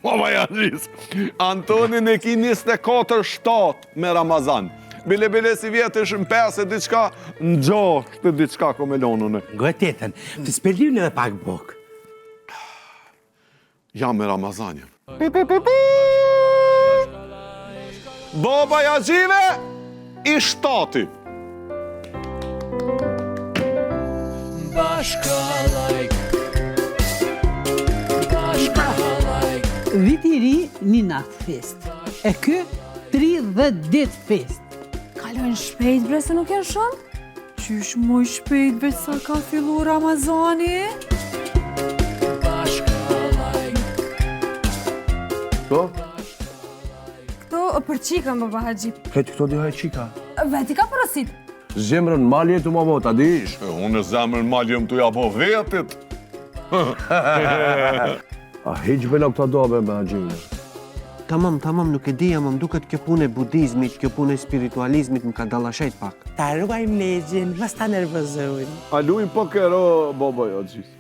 Baba Jaxhis, Antonin e ki 24/7 me Ramazan. Bile si vjetë është në 5 e diçka, në 6 e diçka ko me lonën e. Gëtetën, të spellim edhe pak bok. Ja me Ramazanin. Baba Jaxhive i 7. Viti i ri një natë fest. E kë 30 ditë fest. Kalojnë shpejt bre se nuk janë shumë? Qysh moj shpejt bre sa ka fillu Ramazani? Këto? Këto për qikën, baba Haxhi. Këtë këto dihaj qika. Veti ka porosit. Zemrën malje të më ta dish. Unë e zemrën maljem të jabo vetit. A hiq bela këta dobe me Haxhinë. Tamam, nuk e dija, më duket kjo punë e budizmit, kjo punë e spiritualizmit më ka dallashet pak. Ta ruajmë legjin, mos ta nervozojmë. A luajm po kero, baba Jaxhis.